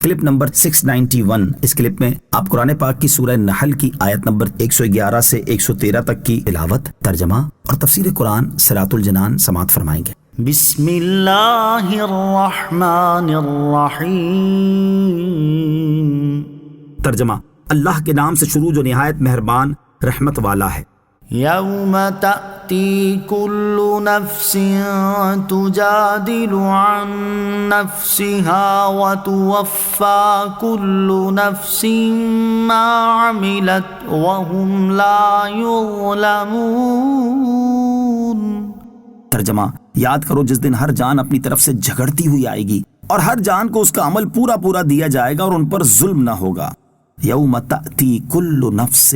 Clip number 691۔ اس clip میں آپ قرآن پاک کی سورہ نحل کی آیت نمبر 111 سے 113 تک کی تلاوت، ترجمہ اور تفسیر قرآن صراط الجنان سماعت فرمائیں گے۔ بسم اللہ الرحمن الرحیم۔ ترجمہ: اللہ کے نام سے شروع جو نہایت مہربان رحمت والا ہے۔ یوم تأتی کل نفس تجادل عن نفسها وتوفى كل نفس ما عملت وهم لا يظلمون۔ ترجمہ: یاد کرو جس دن ہر جان اپنی طرف سے جھگڑتی ہوئی آئے گی اور ہر جان کو اس کا عمل پورا پورا دیا جائے گا اور ان پر ظلم نہ ہوگا۔ یوم تأتی کل نفس،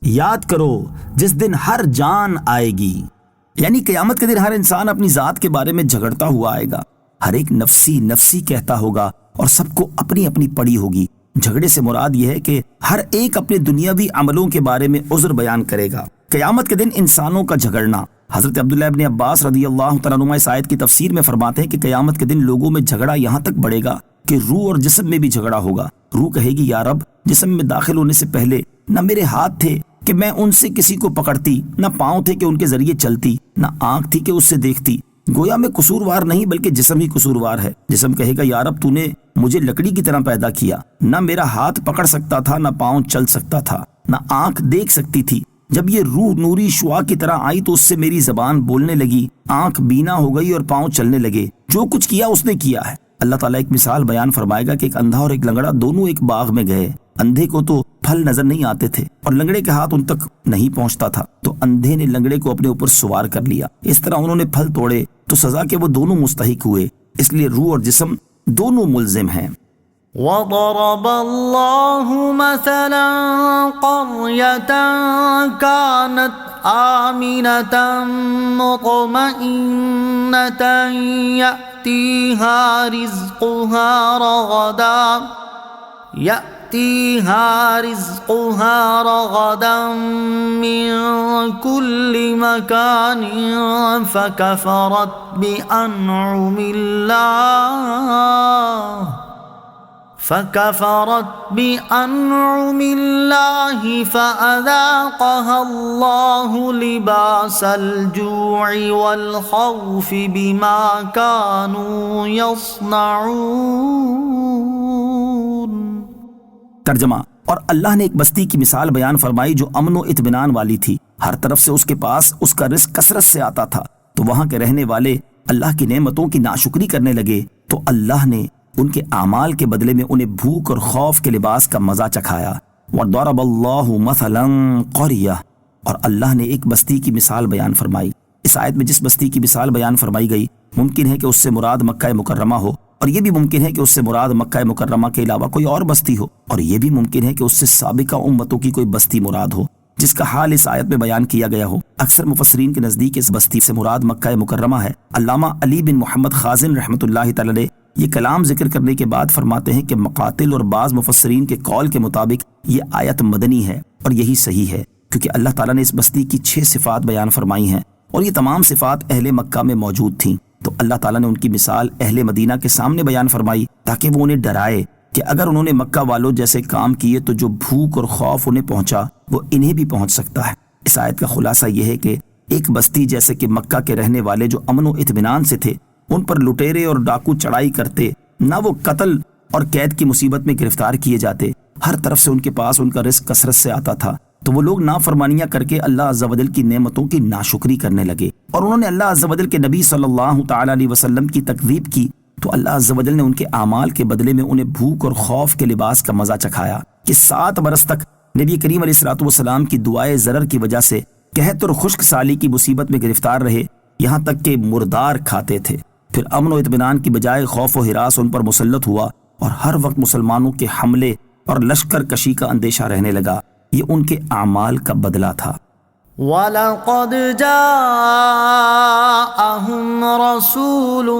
یاد کرو جس دن ہر جان آئے گی، یعنی قیامت کے دن ہر انسان اپنی ذات کے بارے میں جھگڑتا ہوا آئے گا۔ ہر ایک نفسی نفسی کہتا ہوگا اور سب کو اپنی اپنی پڑی ہوگی۔ جھگڑے سے مراد یہ ہے کہ ہر ایک اپنے دنیاوی عملوں کے بارے میں عذر بیان کرے گا۔ قیامت کے دن انسانوں کا جھگڑنا، حضرت عبداللہ ابن عباس رضی اللہ تعالیٰ عنہما اس آیت کی تفسیر میں فرماتے ہیں کہ قیامت کے دن لوگوں میں جھگڑا یہاں تک بڑھے گا کہ روح اور جسم میں بھی جھگڑا ہوگا۔ روح کہے گی یا رب، جسم میں داخل ہونے سے پہلے نہ میرے ہاتھ تھے کہ میں ان سے کسی کو پکڑتی، نہ پاؤں تھے کہ ان کے ذریعے چلتی، نہ آنکھ تھی کہ اس سے دیکھتی۔ گویا میں قصوروار نہیں بلکہ جسم ہی قصوروار ہے۔ جسم کہے گا یا رب، تو نے مجھے لکڑی کی طرح پیدا کیا، نہ میرا ہاتھ پکڑ سکتا تھا، نہ پاؤں چل سکتا تھا، نہ آنکھ دیکھ سکتی تھی۔ جب یہ روح نوری شعاع کی طرح آئی تو اس سے میری زبان بولنے لگی، آنکھ بینا ہو گئی اور پاؤں چلنے لگے۔ جو کچھ کیا اس نے کیا ہے۔ اللہ تعالیٰ ایک مثال بیان فرمائے گا کہ ایک اندھا اور ایک لنگڑا دونوں ایک باغ میں گئے۔ اندھے کو تو پھل نظر نہیں آتے تھے اور لنگڑے کے ہاتھ ان تک نہیں پہنچتا تھا، تو اندھے نے لنگڑے کو اپنے اوپر سوار کر لیا۔ اس طرح انہوں نے پھل توڑے تو سزا کے وہ دونوں مستحق ہوئے۔ اس لیے روح اور جسم دونوں ملزم ہیں۔ وضرب اللہ مثلا قرية كانت آمنة مطمئنة يأتيها رزقها رغدا من كل مكان فكفرت بأنعم الله فأذاقها الله لباس الجوع والخوف بما كانوا يصنعون۔ ترجمہ: اور اللہ نے ایک بستی کی مثال بیان فرمائی جو امن و اطمینان والی تھی۔ ہر طرف سے اس کے پاس اس کا رزق کثرت سے آتا تھا، تو وہاں کے رہنے والے اللہ کی نعمتوں کی ناشکری کرنے لگے تو اللہ نے ان کے اعمال کے بدلے میں انہیں بھوک اور خوف کے لباس کا مزہ چکھایا۔ وَضَرَبَ اللَّهُ مَثَلًا قَرْيَةً، اور اللہ نے ایک بستی کی مثال بیان فرمائی۔ اس آیت میں جس بستی کی مثال بیان فرمائی گئی ممکن ہے کہ اس سے مراد مکہ مکرمہ ہو، اور یہ بھی ممکن ہے کہ اس سے مراد مکہ مکرمہ کے علاوہ کوئی اور بستی ہو، اور یہ بھی ممکن ہے کہ اس سے سابقہ امتوں کی کوئی بستی مراد ہو جس کا حال اس آیت میں بیان کیا گیا ہو۔ اکثر مفسرین کے نزدیک اس بستی سے مراد مکہ مکرمہ ہے۔ علامہ علی بن محمد خازن رحمۃ اللہ تعالی علیہ یہ کلام ذکر کرنے کے بعد فرماتے ہیں کہ مقاتل اور بعض مفسرین کے قول کے مطابق یہ آیت مدنی ہے، اور یہی صحیح ہے کیونکہ اللہ تعالیٰ نے اس بستی کی 6 صفات بیان فرمائی ہیں اور یہ تمام صفات اہل مکہ میں موجود تھیں، تو اللہ تعالیٰ نے ان کی مثال اہل مدینہ کے سامنے بیان فرمائی تاکہ وہ انہیں ڈرائے کہ اگر انہوں نے مکہ والوں جیسے کام کیے تو جو بھوک اور خوف انہیں پہنچا وہ انہیں بھی پہنچ سکتا ہے۔ اس آیت کا خلاصہ یہ ہے کہ ایک بستی جیسے کہ مکہ کے رہنے والے جو امن و اطمینان سے تھے، ان پر لٹیرے اور ڈاکو چڑھائی کرتے، نہ وہ قتل اور قید کی مصیبت میں گرفتار کیے جاتے، ہر طرف سے ان کے پاس ان کا رزق کثرت سے آتا تھا، تو وہ لوگ نافرمانیاں کر کے اللہ عز و جل کی نعمتوں کی ناشکری کرنے لگے اور انہوں نے اللہ عز و جل کے نبی صلی اللہ تعالی علیہ وسلم کی تکذیب کی، تو اللہ عز و جل نے ان کے اعمال کے بدلے میں انہیں بھوک اور خوف کے لباس کا مزہ چکھایا کہ 7 برس تک نبی کریم علیہ الصلوۃ والسلام کی دعائے ضرر کی وجہ سے قحط اور خشک سالی کی مصیبت میں گرفتار رہے، یہاں تک کہ مردار کھاتے تھے۔ پھر امن و اطمینان کی بجائے خوف و ہراس ان پر مسلط ہوا اور ہر وقت مسلمانوں کے حملے اور لشکر کشی کا اندیشہ رہنے لگا۔ یہ ان کے اعمال کا بدلہ تھا۔ وَلَقَدْ جَاءَهُمْ رَسُولٌ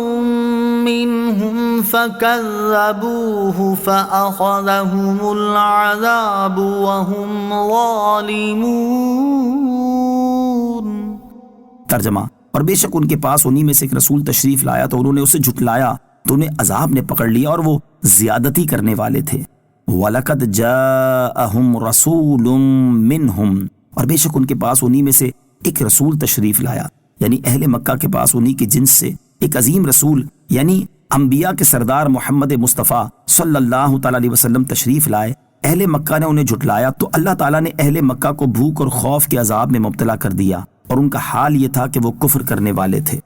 مِّنْهُمْ فَكَذَّبُوهُ فَأَخَذَهُمُ الْعَذَابُ وَهُمْ ظَالِمُونَ۔ ترجمہ: اور بے شک ان کے پاس انہی میں سے ایک رسول تشریف لایا تو انہوں نے اسے جھٹلایا تو انہیں عذاب نے پکڑ لیا اور وہ زیادتی کرنے والے تھے۔ وَلَقَدْ جَاءَهُمْ رَسُولٌ مِّنْهُمْ، اور بے شک ان کے پاس انہی میں سے ایک رسول تشریف لایا، یعنی اہل مکہ کے پاس انہی کے جنس سے ایک عظیم رسول یعنی انبیاء کے سردار محمد مصطفیٰ صلی اللہ تعالیٰ علیہ وسلم تشریف لائے۔ اہل مکہ نے انہیں جھٹلایا تو اللہ تعالیٰ نے اہل مکہ کو بھوک اور خوف کے عذاب میں مبتلا کر دیا، اور ان کا حال یہ تھا کہ وہ کفر کرنے والے تھے۔